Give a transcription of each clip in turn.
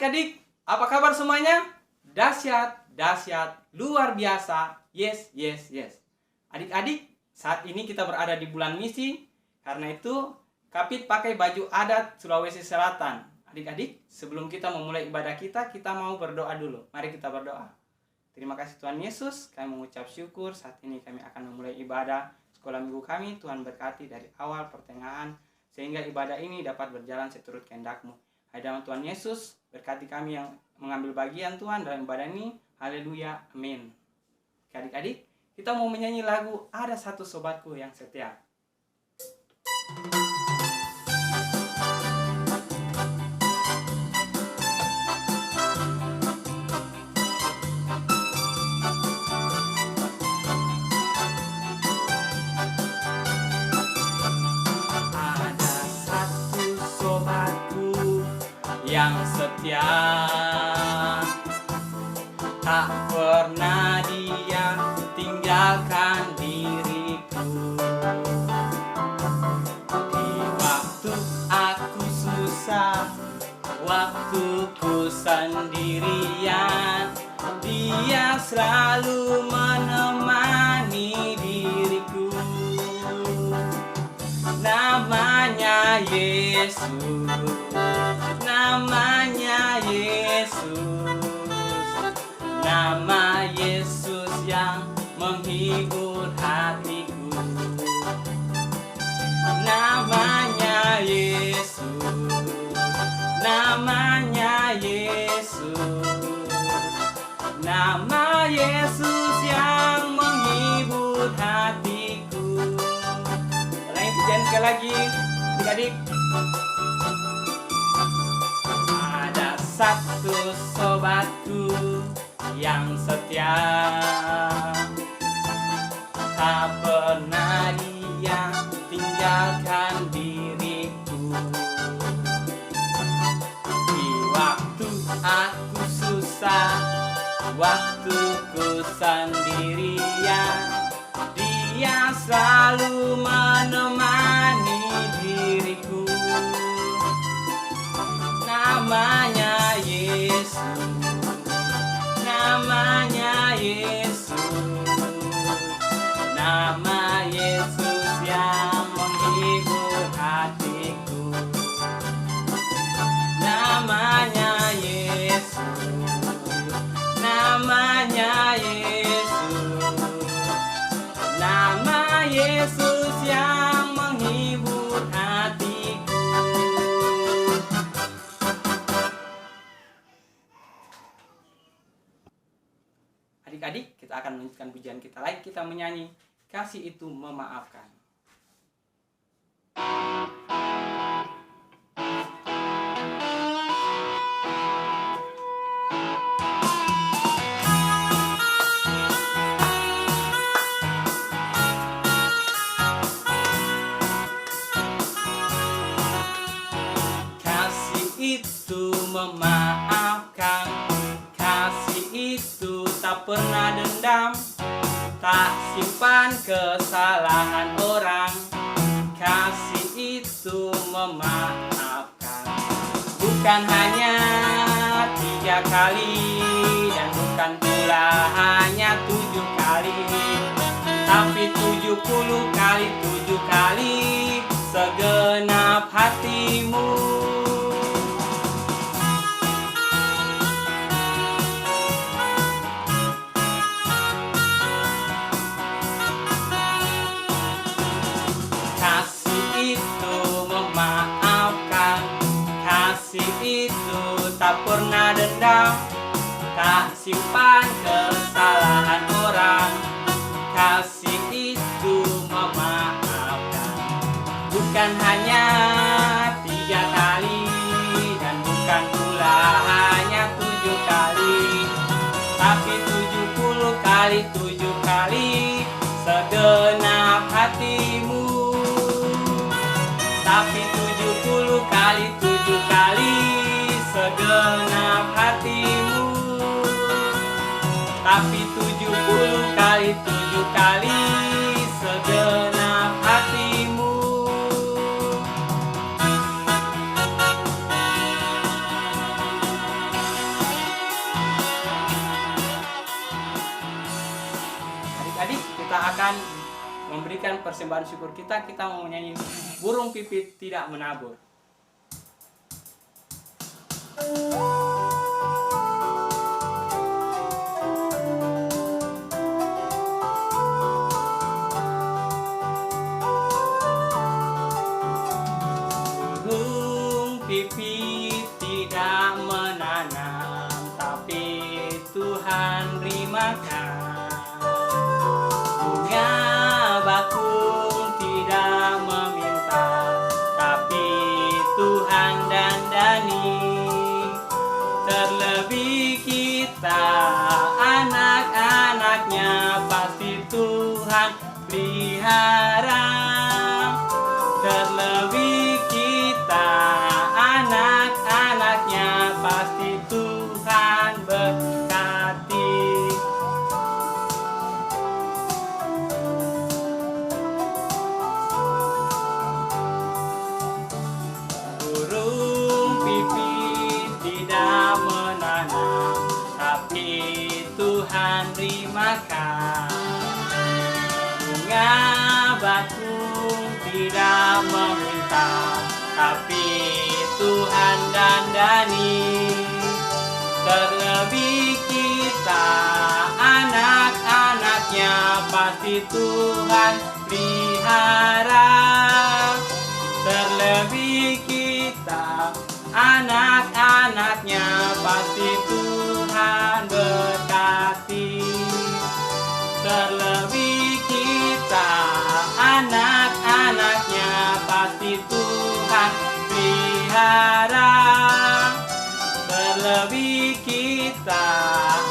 adik-adik, apa kabar semuanya? Dahsyat, dahsyat, luar biasa. Yes, yes, yes. Adik-adik, saat ini kita berada di bulan misi. Karena itu, Kapit pakai baju adat Sulawesi Selatan. Adik-adik, sebelum kita memulai ibadah kita mau berdoa dulu. Mari kita berdoa. Terima kasih Tuhan Yesus, kami mengucap syukur. Saat ini kami akan memulai ibadah sekolah minggu kami. Tuhan berkati dari awal pertengahan, sehingga ibadah ini dapat berjalan seturut kehendak-Mu. Hai dalam Tuhan Yesus, berkati kami yang mengambil bagian Tuhan dalam ibadah ini. Haleluya, amin. Adik-adik, kita mau menyanyi lagu Ada Satu Sobatku Yang Setia. Yang setia, tak pernah dia tinggalkan diriku. Di waktu aku susah, waktuku sendirian, dia selalu menemani diriku. Namanya Yesus, namanya Yesus, nama Yesus yang menghibur hatiku. Namanya Yesus, namanya Yesus, nama Yesus yang menghibur hatiku. Ulangi pujian sekali lagi, adik-adik. Satu sobatku yang setia, tak pernah dia tinggalkan diriku. Di waktu aku susah, waktuku sendirian, dia selalu menemani diriku. Namanya Yesus, namanya Yesus, nama Yesus yang menghibur hatiku. Namanya Yesus, namanya Yesus, nama Yesus yang menghibur hatiku. Adik-adik, kita akan melanjutkan pujian kita lagi. Kita menyanyi Kasih Itu Memaafkan. Kasih itu memaafkan, kasih itu tak pernah dendam, tak simpan kesalahan orang. Kasih itu memaafkan, bukan hanya 3 kali, dan bukan pula hanya 7 kali, tapi 70 kali 7 kali segenap hatimu. Kasih itu tak pernah dendam, tak simpan kesalahan orang. Kasih itu memaafkan, bukan hanya 3 kali, dan bukan pula hanya 7 kali, tapi 70 kali 7 kali segenap hatimu. Tapi 70 kali 7 kali segenap hatimu. Tapi 70 kali 7 kali segenap hatimu. memberikan persembahan syukur kita, kita mau menyanyi burung pipit tidak menabur. Burung pipit tidak menanam, tapi Tuhan beri makan. Bunga bakung tidak meminta, tapi Tuhan dandani. Terlebih kita anak-anaknya, pasti Tuhan pelihara. Terlebih kita anak-anaknya, pasti Tuhan berkati. Burung pipit tidak menanam, tapi Tuhan beri makan. Bunga bakung tidak meminta, tapi Tuhan dandani. Terlebih kita anak-anaknya, pasti Tuhan pelihara. Terlebih kita anak-anaknya, pasti Tuhan berkati. Terlebih kita anak-anaknya, pasti Tuhan pelihara. Terlebih kita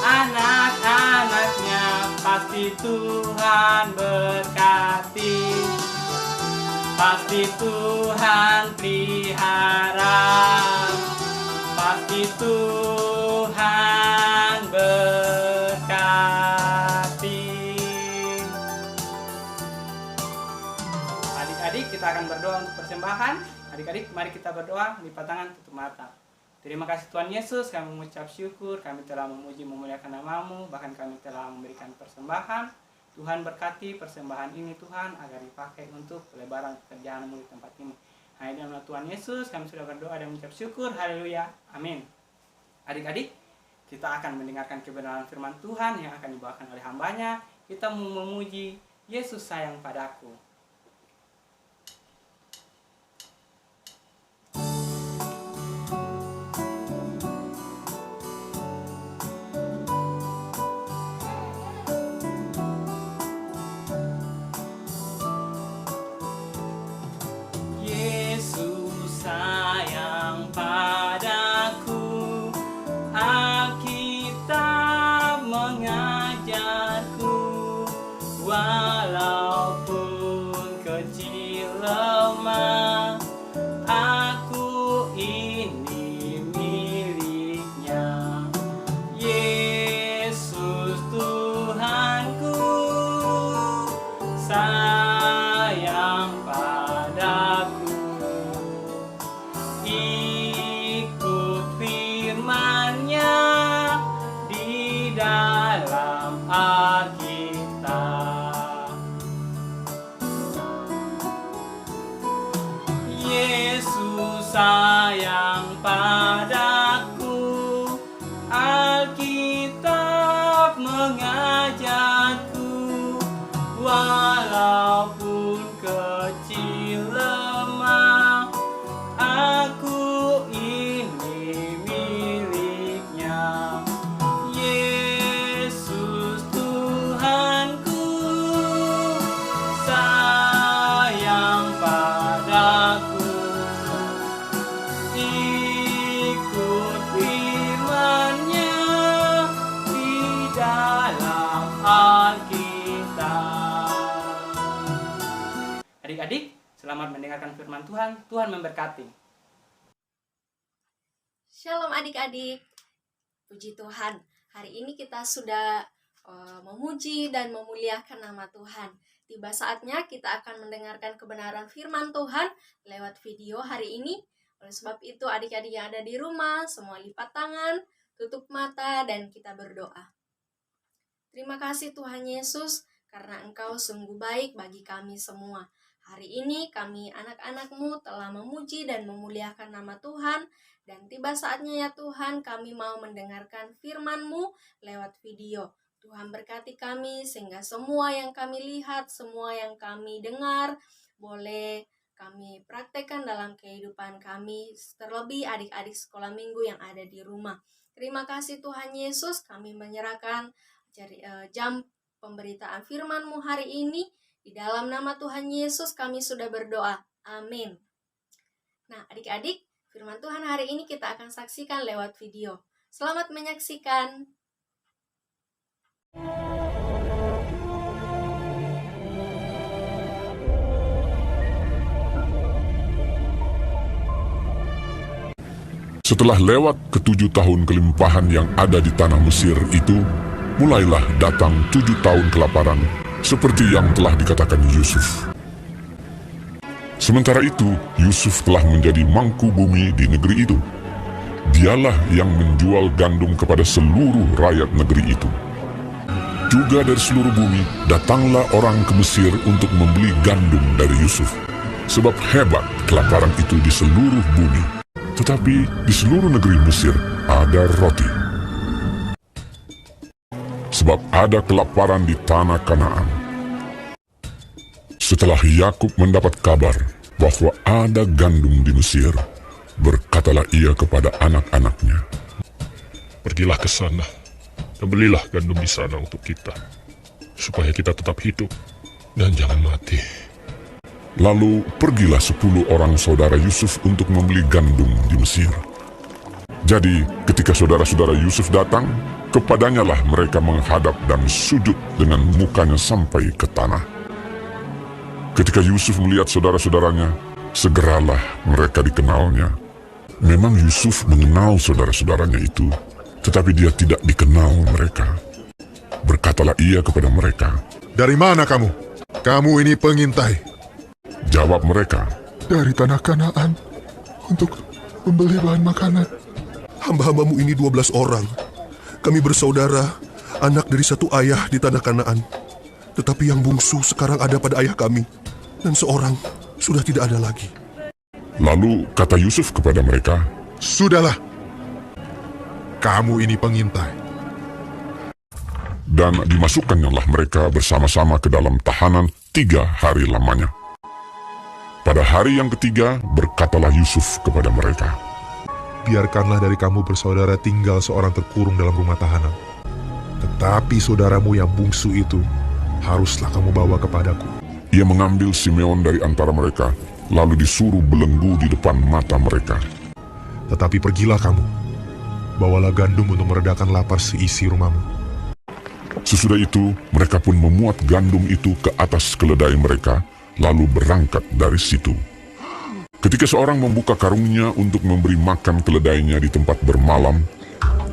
anak-anaknya, pasti Tuhan berkati. Pasti Tuhan pelihara, pasti Tuhan berkati. Adik-adik, kita akan berdoa untuk persembahan. Adik-adik, mari kita berdoa, lipat tangan, tutup mata. Terima kasih Tuhan Yesus, kami mengucap syukur, kami telah memuji memuliakan nama-Mu, bahkan kami telah memberikan persembahan. Tuhan berkati persembahan ini Tuhan, agar dipakai untuk pelebaran pekerjaan-Mu di tempat ini. Hanya dalam nama Tuhan Yesus, kami sudah berdoa dan mengucap syukur, haleluya, amin. Adik-adik, kita akan mendengarkan kebenaran firman Tuhan yang akan dibawakan oleh hambanya. Kita memuji Yesus sayang padaku. Sayang padaku, Alkitab mengajarku, walaupun kecil lemah, aku ini miliknya. Yesus Tuhanku, sayang padaku. Ikut firman-Nya di dalam Alkitab. Yesus sayang padaku, Alkitab mengajarku, walaupun kecil lemah, aku ini miliknya. Yesus Tuhanku, sayang padaku. Ikut firman-Nya di dalam Alkitab. Adik-adik, selamat mendengarkan firman Tuhan. Tuhan memberkati. Shalom adik-adik. Puji Tuhan. Hari ini kita sudah memuji dan memuliakan nama Tuhan. Tiba saatnya kita akan mendengarkan kebenaran firman Tuhan lewat video hari ini. Oleh sebab itu adik-adik yang ada di rumah, semua lipat tangan, tutup mata, dan kita berdoa. Terima kasih Tuhan Yesus, karena Engkau sungguh baik bagi kami semua. Hari ini kami anak-anak-Mu telah memuji dan memuliakan nama Tuhan, dan tiba saatnya ya Tuhan kami mau mendengarkan firman-Mu lewat video. Tuhan berkati kami sehingga semua yang kami lihat, semua yang kami dengar, boleh kami praktekkan dalam kehidupan kami, terlebih adik-adik sekolah minggu yang ada di rumah. Terima kasih Tuhan Yesus, kami menyerahkan jam pemberitaan firman-Mu hari ini. Di dalam nama Tuhan Yesus kami sudah berdoa. Amin. Nah, adik-adik, firman Tuhan hari ini kita akan saksikan lewat video. Selamat menyaksikan. Setelah lewat ke-7 tahun kelimpahan yang ada di tanah Mesir itu, mulailah datang 7 tahun kelaparan, seperti yang telah dikatakan Yusuf. Sementara itu, Yusuf telah menjadi mangku bumi di negeri itu. Dialah yang menjual gandum kepada seluruh rakyat negeri itu. Juga dari seluruh bumi, datanglah orang ke Mesir untuk membeli gandum dari Yusuf. Sebab hebat kelaparan itu di seluruh bumi. Tetapi di seluruh negeri Mesir ada roti. Sebab ada kelaparan di tanah Kanaan. Setelah Yakub mendapat kabar bahwa ada gandum di Mesir, berkatalah ia kepada anak-anaknya, "Pergilah ke sana dan belilah gandum di sana untuk kita, supaya kita tetap hidup dan jangan mati." Lalu pergilah 10 orang saudara Yusuf untuk membeli gandum di Mesir. Jadi ketika saudara-saudara Yusuf datang, kepadanya lah mereka menghadap dan sujud dengan mukanya sampai ke tanah. Ketika Yusuf melihat saudara-saudaranya, segeralah mereka dikenalnya. Memang Yusuf mengenal saudara-saudaranya itu, tetapi dia tidak dikenal mereka. Berkatalah ia kepada mereka, "Dari mana kamu? Kamu ini pengintai." Jawab mereka, "Dari tanah Kanaan, untuk membeli bahan makanan." "Hamba-hambamu ini 12 orang. Kami bersaudara, anak dari satu ayah di tanah Kanaan. Tetapi yang bungsu sekarang ada pada ayah kami, dan seorang sudah tidak ada lagi." Lalu kata Yusuf kepada mereka, "Sudahlah, kamu ini pengintai." Dan dimasukkannya mereka bersama-sama ke dalam tahanan 3 hari lamanya. Pada hari yang ketiga, berkatalah Yusuf kepada mereka, "Biarkanlah dari kamu bersaudara tinggal seorang terkurung dalam rumah tahanan. Tetapi saudaramu yang bungsu itu haruslah kamu bawa kepadaku." Ia mengambil Simeon dari antara mereka, lalu disuruh belenggu di depan mata mereka. "Tetapi pergilah kamu, bawalah gandum untuk meredakan lapar seisi rumahmu." Sesudah itu, mereka pun memuat gandum itu ke atas keledai mereka, lalu berangkat dari situ. Ketika seorang membuka karungnya untuk memberi makan keledainya di tempat bermalam,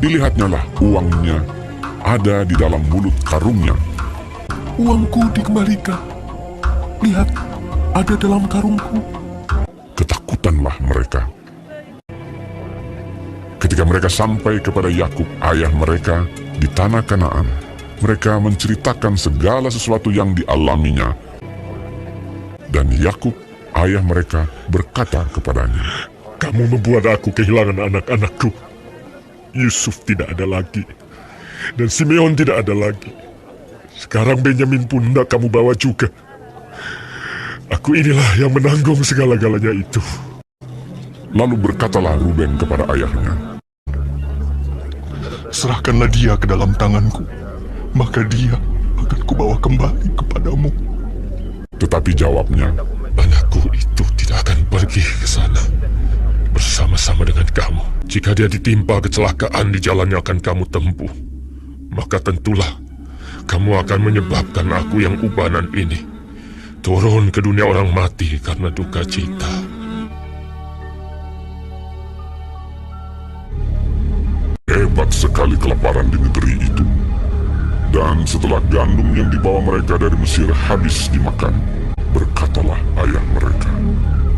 dilihatnya lah uangnya ada di dalam mulut karungnya. "Uangku dikembalikan. Lihat, ada dalam karungku." Ketakutanlah mereka. Ketika mereka sampai kepada Yakub, ayah mereka, di tanah Kanaan, mereka menceritakan segala sesuatu yang dialaminya. Dan Yakub, ayah mereka, berkata kepadanya, "Kamu membuat aku kehilangan anak-anakku. Yusuf tidak ada lagi, dan Simeon tidak ada lagi. Sekarang Benyamin pun hendak kamu bawa juga. Aku inilah yang menanggung segala-galanya itu." Lalu berkatalah Ruben kepada ayahnya, "Serahkanlah dia ke dalam tanganku, maka dia akan kubawa kembali kepadamu." Tetapi jawabnya, "Anakku itu tidak akan pergi ke sana bersama-sama dengan kamu. Jika dia ditimpa kecelakaan di jalan yang akan kamu tempuh, maka tentulah kamu akan menyebabkan aku yang ubanan ini turun ke dunia orang mati karena duka cita." hebat sekali kelaparan di negeri itu. Dan setelah gandum yang dibawa mereka dari Mesir habis dimakan, berkatalah ayah mereka,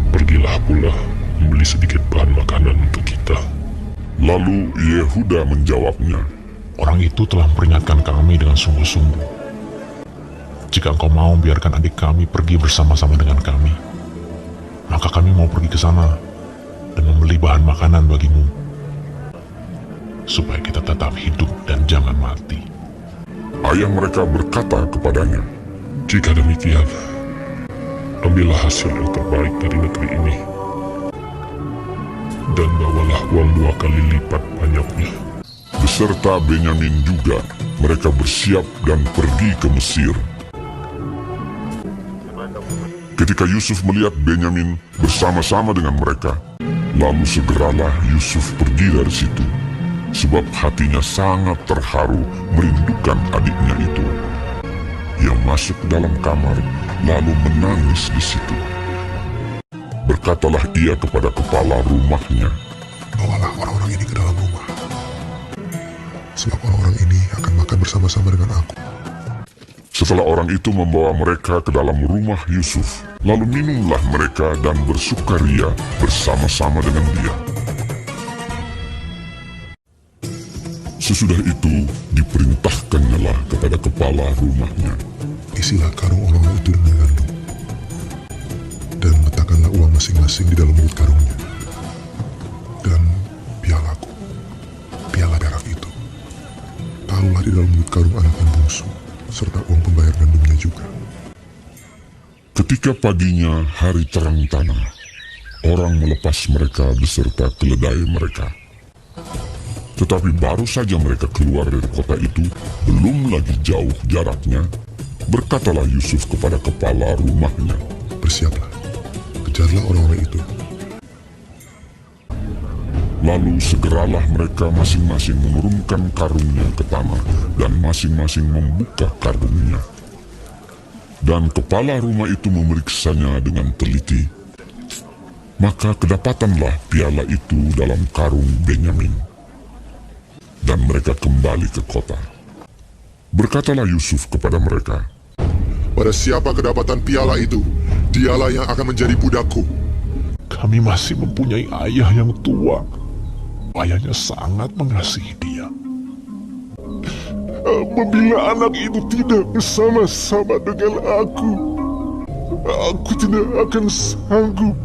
"Pergilah pula membeli sedikit bahan makanan untuk kita." Lalu Yehuda menjawabnya, "Orang itu telah memperingatkan kami dengan sungguh-sungguh. Jika engkau mau biarkan adik kami pergi bersama-sama dengan kami, maka kami mau pergi ke sana dan membeli bahan makanan bagimu, supaya kita tetap hidup dan jangan mati. Ayah mereka berkata kepadanya, Jika demikian, ambillah hasil yang terbaik dari negeri ini, dan bawalah uang 2 kali lipat banyaknya. beserta Benyamin juga, mereka bersiap dan pergi ke Mesir. Ketika Yusuf melihat Benyamin bersama-sama dengan mereka, lalu segeralah Yusuf pergi dari situ, sebab hatinya sangat terharu merindukan adiknya itu. Ia masuk dalam kamar, lalu menangis di situ. Berkatalah ia kepada kepala rumahnya, Bawalah orang-orang ini ke dalam rumah, sebab orang-orang ini akan makan bersama-sama dengan aku. Setelah orang itu membawa mereka ke dalam rumah Yusuf, lalu minumlah mereka dan bersukaria bersama-sama dengan dia. Sesudah itu diperintahkannyalah kepada kepala rumahnya, Isilah karung orang-orang itu dengan gandum, dan letakkanlah uang masing-masing di dalam mulut karungnya. Dan pialaku, piala perak itu, taruhlah di dalam mulut karung anak yang bungsu, serta uang pembayar gandumnya juga. Ketika paginya hari terang tanah, orang melepas mereka beserta keledai mereka. Tetapi baru saja mereka keluar dari kota itu, belum lagi jauh jaraknya, berkatalah Yusuf kepada kepala rumahnya, Bersiaplah, kejarlah orang-orang itu. Lalu segeralah mereka masing-masing menurunkan karungnya ke tanah dan masing-masing membuka karungnya. Dan kepala rumah itu memeriksanya dengan teliti. Maka kedapatanlah piala itu dalam karung Benyamin. Dan mereka kembali ke kota. Berkatalah Yusuf kepada mereka, Pada siapa kedapatan piala itu, dialah yang akan menjadi budakku. Kami masih mempunyai ayah yang tua. Ayahnya sangat mengasihi dia. Apabila anak itu tidak bersama-sama dengan aku tidak akan sanggup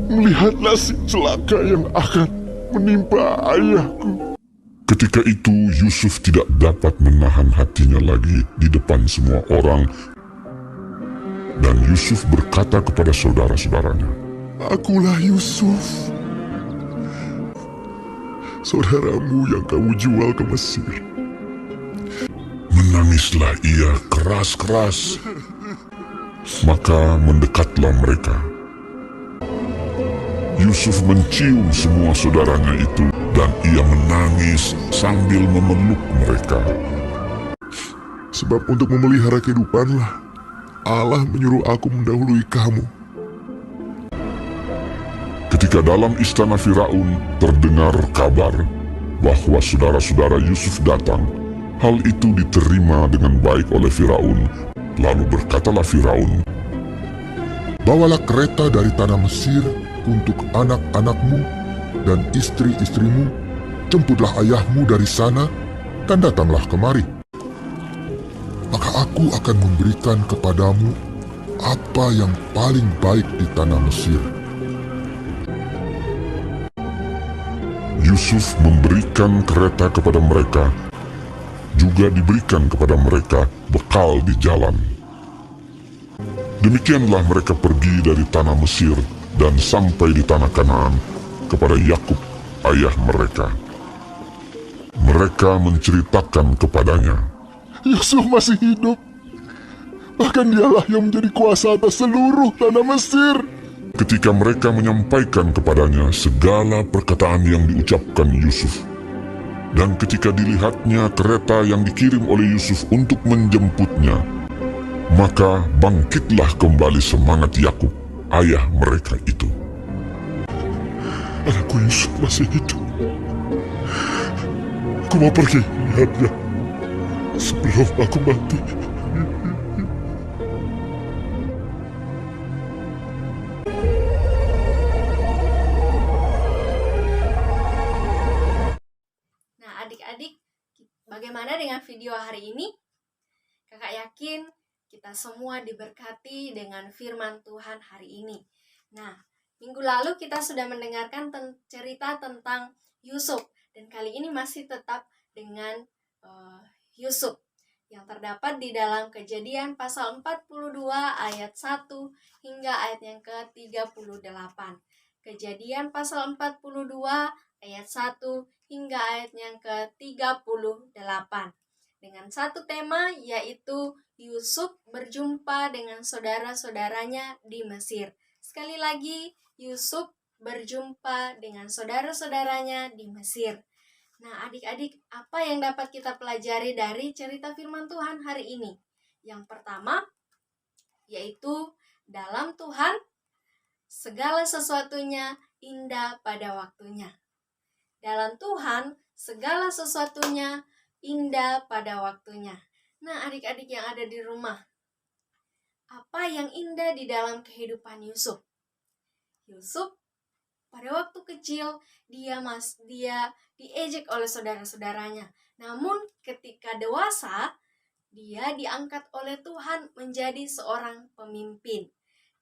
melihat nasib celaka yang akan menimpa ayahku. ketika itu Yusuf tidak dapat menahan hatinya lagi di depan semua orang. Dan Yusuf berkata kepada saudara-saudaranya, Akulah Yusuf, saudaramu yang kamu jual ke Mesir. menangislah ia keras-keras. Maka mendekatlah mereka. Yusuf mencium semua saudaranya itu dan ia menangis sambil memeluk mereka. Sebab untuk memelihara kehidupanlah Allah menyuruh aku mendahului kamu. Ketika dalam istana Firaun terdengar kabar bahwa saudara-saudara Yusuf datang, hal itu diterima dengan baik oleh Firaun. Lalu berkatalah Firaun, Bawalah kereta dari tanah Mesir untuk anak-anakmu dan istri-istrimu. Jemputlah ayahmu dari sana dan datanglah kemari. Maka aku akan memberikan kepadamu apa yang paling baik di tanah Mesir. Yusuf memberikan kereta kepada mereka, juga diberikan kepada mereka bekal di jalan. Demikianlah mereka pergi dari tanah Mesir dan sampai di tanah Kanaan kepada Yakub, ayah mereka. Mereka menceritakan kepadanya, Yusuf masih hidup. Bahkan dialah yang menjadi kuasa atas seluruh tanah Mesir. ketika mereka menyampaikan kepadanya segala perkataan yang diucapkan Yusuf. Dan ketika dilihatnya kereta yang dikirim oleh Yusuf untuk menjemputnya, maka bangkitlah kembali semangat Yakub, ayah mereka itu. Anakku Yusuf masih hidup. Aku mau pergi melihatnya sebelum aku mati. Nah, adik-adik, bagaimana dengan video hari ini? Kakak yakin kita semua diberkati dengan firman Tuhan hari ini. Nah, minggu lalu kita sudah mendengarkan cerita tentang Yusuf, dan kali ini masih tetap dengan Yusuf yang terdapat di dalam Kejadian pasal 42 ayat 1 hingga ayat yang ke-38. Kejadian pasal 42 ayat 1 hingga ayat yang ke-38. Dengan satu tema, yaitu Yusuf berjumpa dengan saudara-saudaranya di Mesir. Sekali lagi, Yusuf berjumpa dengan saudara-saudaranya di Mesir. Nah, adik-adik, apa yang dapat kita pelajari dari cerita firman Tuhan hari ini? Yang pertama, yaitu dalam Tuhan, segala sesuatunya indah pada waktunya. Dalam Tuhan, segala sesuatunya indah pada waktunya. Nah, adik-adik yang ada di rumah, apa yang indah di dalam kehidupan Yusuf? Yusuf pada waktu kecil dia diejek oleh saudara-saudaranya. Namun ketika dewasa, dia diangkat oleh Tuhan menjadi seorang pemimpin.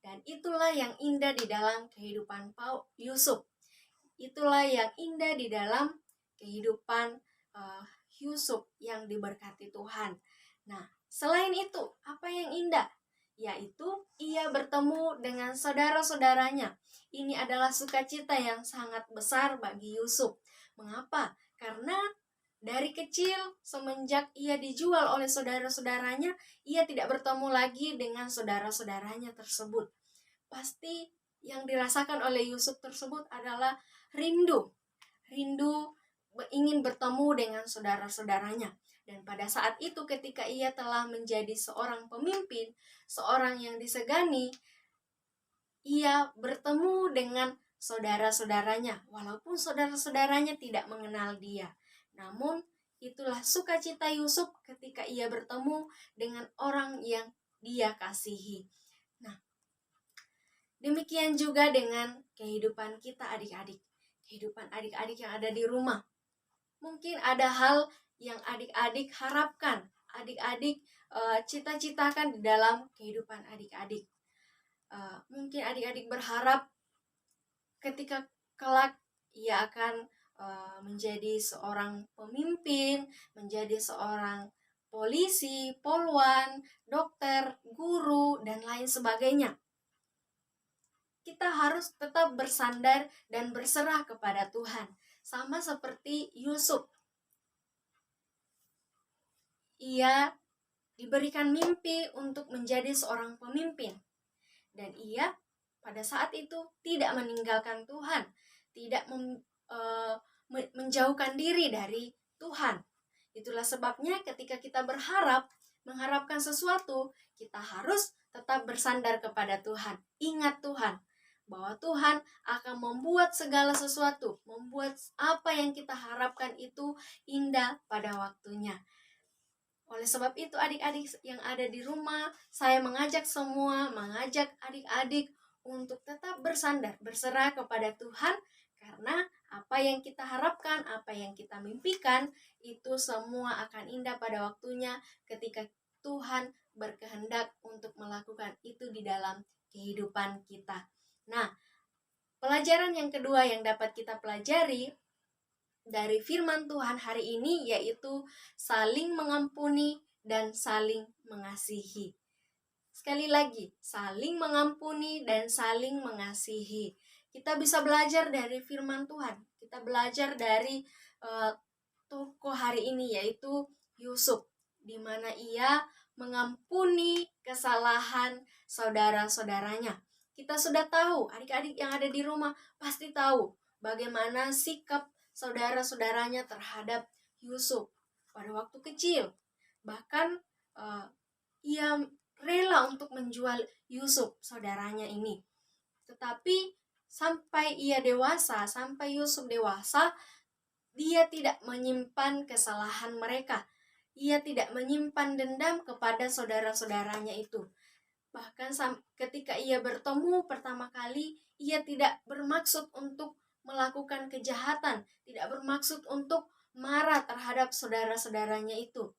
Dan itulah yang indah di dalam kehidupan Yusuf. Itulah yang indah di dalam kehidupan Yusuf yang diberkati Tuhan. Nah, selain itu, apa yang indah? Yaitu ia bertemu dengan saudara-saudaranya. Ini adalah sukacita yang sangat besar bagi Yusuf. Mengapa? Karena dari kecil, semenjak ia dijual oleh saudara-saudaranya, ia tidak bertemu lagi dengan saudara-saudaranya tersebut. Pasti yang dirasakan oleh Yusuf tersebut adalah rindu ingin bertemu dengan saudara-saudaranya. Dan pada saat itu ketika ia telah menjadi seorang pemimpin, seorang yang disegani, ia bertemu dengan saudara-saudaranya, walaupun saudara-saudaranya tidak mengenal dia. Namun, itulah sukacita Yusuf ketika ia bertemu dengan orang yang dia kasihi. Nah, demikian juga dengan kehidupan kita adik-adik. Kehidupan adik-adik yang ada di rumah. Mungkin ada hal yang adik-adik harapkan, adik-adik cita-citakan di dalam kehidupan adik-adik. Mungkin adik-adik berharap ketika kelak ia akan menjadi seorang pemimpin, menjadi seorang polisi, polwan, dokter, guru, dan lain sebagainya. Kita harus tetap bersandar dan berserah kepada Tuhan. Sama seperti Yusuf. Ia diberikan mimpi untuk menjadi seorang pemimpin. Dan ia pada saat itu tidak meninggalkan Tuhan. Tidak menjauhkan diri dari Tuhan. Itulah sebabnya ketika kita mengharapkan sesuatu, kita harus tetap bersandar kepada Tuhan. Ingat Tuhan, bahwa Tuhan akan membuat segala sesuatu, membuat apa yang kita harapkan itu indah pada waktunya. Oleh sebab itu adik-adik yang ada di rumah, saya mengajak adik-adik untuk tetap bersandar, berserah kepada Tuhan, karena apa yang kita harapkan, apa yang kita mimpikan, itu semua akan indah pada waktunya ketika Tuhan berkehendak untuk melakukan itu di dalam kehidupan kita. Nah, pelajaran yang kedua yang dapat kita pelajari dari firman Tuhan hari ini yaitu saling mengampuni dan saling mengasihi. Sekali lagi, saling mengampuni dan saling mengasihi. Kita bisa belajar dari firman Tuhan. Kita belajar dari tokoh hari ini yaitu Yusuf, di mana ia mengampuni kesalahan saudara-saudaranya. Kita sudah tahu, adik-adik yang ada di rumah pasti tahu bagaimana sikap saudara-saudaranya terhadap Yusuf pada waktu kecil. Bahkan ia rela untuk menjual Yusuf, saudaranya ini. Tetapi sampai Yusuf dewasa, dia tidak menyimpan kesalahan mereka. Ia tidak menyimpan dendam kepada saudara-saudaranya itu. Bahkan ketika ia bertemu pertama kali, ia tidak bermaksud untuk melakukan kejahatan, tidak bermaksud untuk marah terhadap saudara-saudaranya itu.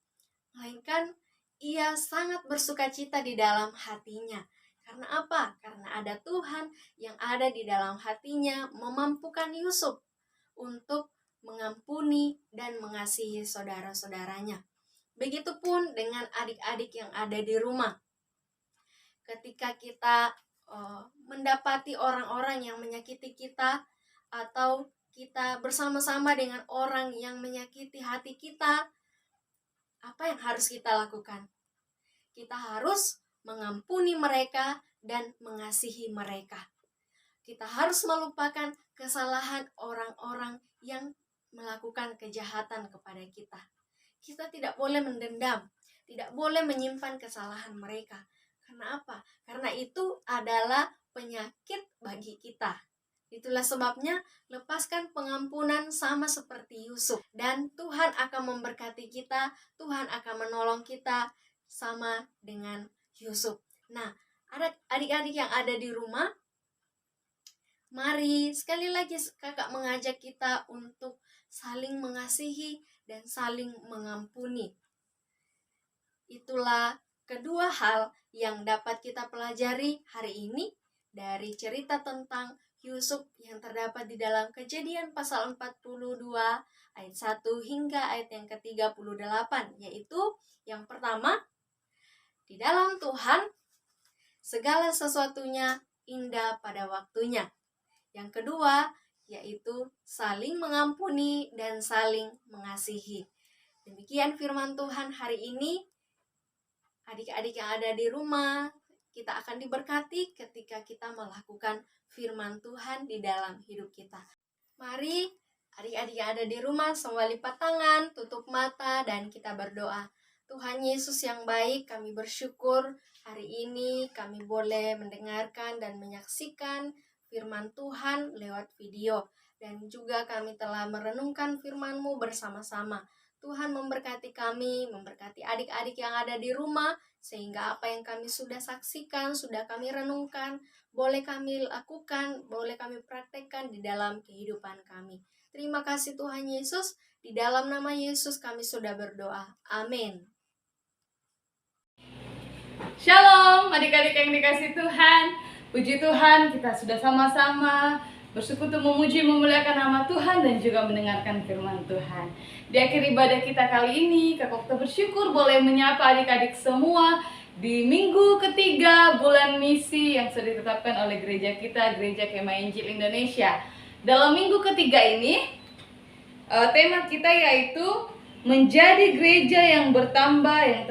Melainkan ia sangat bersukacita di dalam hatinya. Karena apa? Karena ada Tuhan yang ada di dalam hatinya memampukan Yusuf untuk mengampuni dan mengasihi saudara-saudaranya. Begitupun dengan adik-adik yang ada di rumah. Ketika kita mendapati orang-orang yang menyakiti kita, atau kita bersama-sama dengan orang yang menyakiti hati kita, apa yang harus kita lakukan? Kita harus mengampuni mereka dan mengasihi mereka. Kita harus melupakan kesalahan orang-orang yang melakukan kejahatan kepada kita. Kita tidak boleh mendendam, tidak boleh menyimpan kesalahan mereka. Karena apa? Karena itu adalah penyakit bagi kita. Itulah sebabnya lepaskan pengampunan sama seperti Yusuf. Dan Tuhan akan memberkati kita, Tuhan akan menolong kita sama dengan Yusuf. Nah, adik-adik yang ada di rumah, mari sekali lagi kakak mengajak kita untuk saling mengasihi dan saling mengampuni. Itulah kedua hal yang dapat kita pelajari hari ini dari cerita tentang Yusuf yang terdapat di dalam Kejadian pasal 42 ayat 1 hingga ayat yang ke-38, yaitu yang pertama, di dalam Tuhan segala sesuatunya indah pada waktunya. Yang kedua, yaitu saling mengampuni dan saling mengasihi. Demikian firman Tuhan hari ini. Adik-adik yang ada di rumah, kita akan diberkati ketika kita melakukan firman Tuhan di dalam hidup kita. Mari adik-adik yang ada di rumah semua lipat tangan, tutup mata, dan kita berdoa. Tuhan Yesus yang baik, kami bersyukur hari ini kami boleh mendengarkan dan menyaksikan firman Tuhan lewat video. Dan juga kami telah merenungkan firman-Mu bersama-sama. Tuhan memberkati kami, memberkati adik-adik yang ada di rumah, sehingga apa yang kami sudah saksikan, sudah kami renungkan, boleh kami lakukan, boleh kami praktekkan di dalam kehidupan kami. Terima kasih Tuhan Yesus, di dalam nama Yesus kami sudah berdoa. Amin. Shalom adik-adik yang dikasihi Tuhan. Puji Tuhan, kita sudah sama-sama bersekutu memuji memuliakan nama Tuhan dan juga mendengarkan firman Tuhan. Di akhir ibadah kita kali ini, Kak Okta bersyukur boleh menyapa adik-adik semua di minggu ketiga bulan misi yang sudah ditetapkan oleh gereja kita, Gereja Kemah Injil Indonesia. Dalam minggu ketiga ini, tema kita yaitu menjadi gereja yang bertambah, yang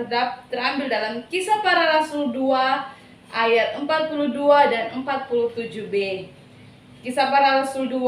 terambil dalam Kisah Para Rasul 2 ayat 42 dan 47b. Kisah Para Rasul 2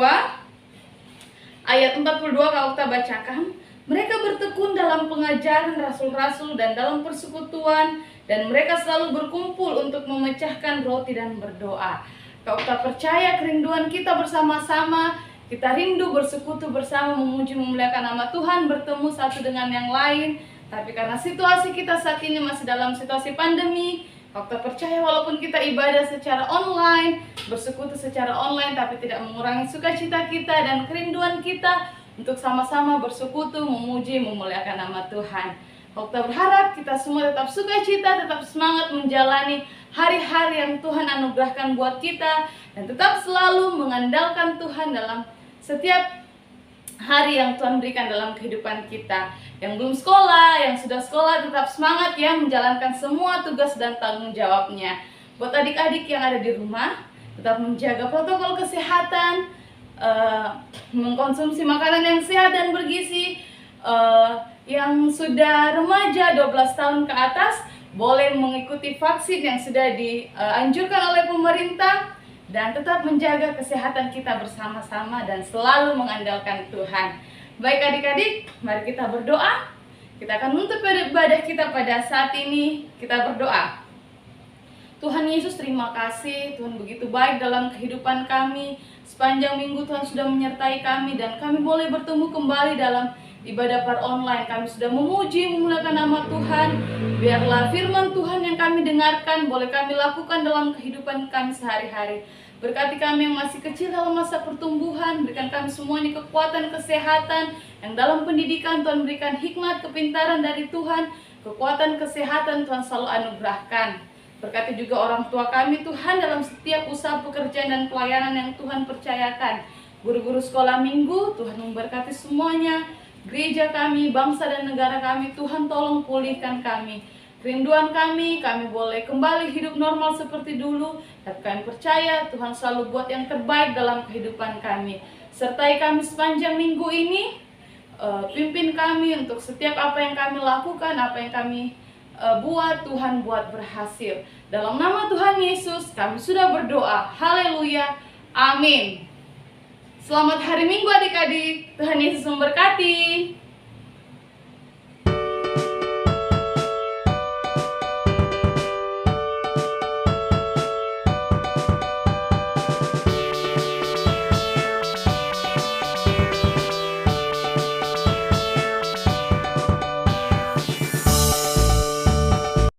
ayat 42 kalau kita bacakan, mereka bertekun dalam pengajaran rasul-rasul dan dalam persekutuan, dan mereka selalu berkumpul untuk memecahkan roti dan berdoa. Kalau kita percaya kerinduan kita bersama-sama, kita rindu bersekutu bersama, memuji memuliakan nama Tuhan, bertemu satu dengan yang lain. Tapi karena situasi kita saat ini masih dalam situasi pandemi, kalau kita percaya walaupun kita ibadah secara online, bersekutu secara online, tapi tidak mengurangi sukacita kita dan kerinduan kita untuk sama-sama bersekutu, memuji, memuliakan nama Tuhan. Kalau kita berharap kita semua tetap sukacita, tetap semangat menjalani hari-hari yang Tuhan anugerahkan buat kita, dan tetap selalu mengandalkan Tuhan dalam setiap hari yang Tuhan berikan dalam kehidupan kita. Yang belum sekolah, yang sudah sekolah, tetap semangat ya menjalankan semua tugas dan tanggung jawabnya. Buat adik-adik yang ada di rumah, tetap menjaga protokol kesehatan, mengkonsumsi makanan yang sehat dan bergizi. Yang sudah remaja 12 tahun ke atas boleh mengikuti vaksin yang sudah dianjurkan oleh pemerintah, dan tetap menjaga kesehatan kita bersama-sama dan selalu mengandalkan Tuhan. Baik adik-adik, mari kita berdoa. Kita akan menutup ibadah kita pada saat ini. Kita berdoa. Tuhan Yesus, terima kasih. Tuhan begitu baik dalam kehidupan kami. Sepanjang minggu Tuhan sudah menyertai kami, dan kami boleh bertemu kembali dalam ibadah par online. Kami sudah memuji memuliakan nama Tuhan. Biarlah firman Tuhan yang kami dengarkan boleh kami lakukan dalam kehidupan kami sehari-hari. Berkati kami yang masih kecil dalam masa pertumbuhan. Berikan kami semuanya kekuatan, kesehatan. Yang dalam pendidikan Tuhan berikan hikmat, kepintaran dari Tuhan. kekuatan, kesehatan Tuhan selalu anugerahkan. Berkati juga orang tua kami Tuhan dalam setiap usaha pekerjaan dan pelayanan yang Tuhan percayakan. Guru-guru sekolah minggu, Tuhan memberkati semuanya. Gereja kami, bangsa dan negara kami, Tuhan tolong pulihkan kami. Kerinduan kami boleh kembali hidup normal seperti dulu. Dan kami percaya Tuhan selalu buat yang terbaik dalam kehidupan kami. Sertai kami sepanjang minggu ini. Pimpin kami untuk setiap apa yang kami lakukan, apa yang kami buat, Tuhan buat berhasil. Dalam nama Tuhan Yesus kami sudah berdoa. Haleluya. Amin. Selamat hari Minggu adik-adik. Tuhan Yesus memberkati.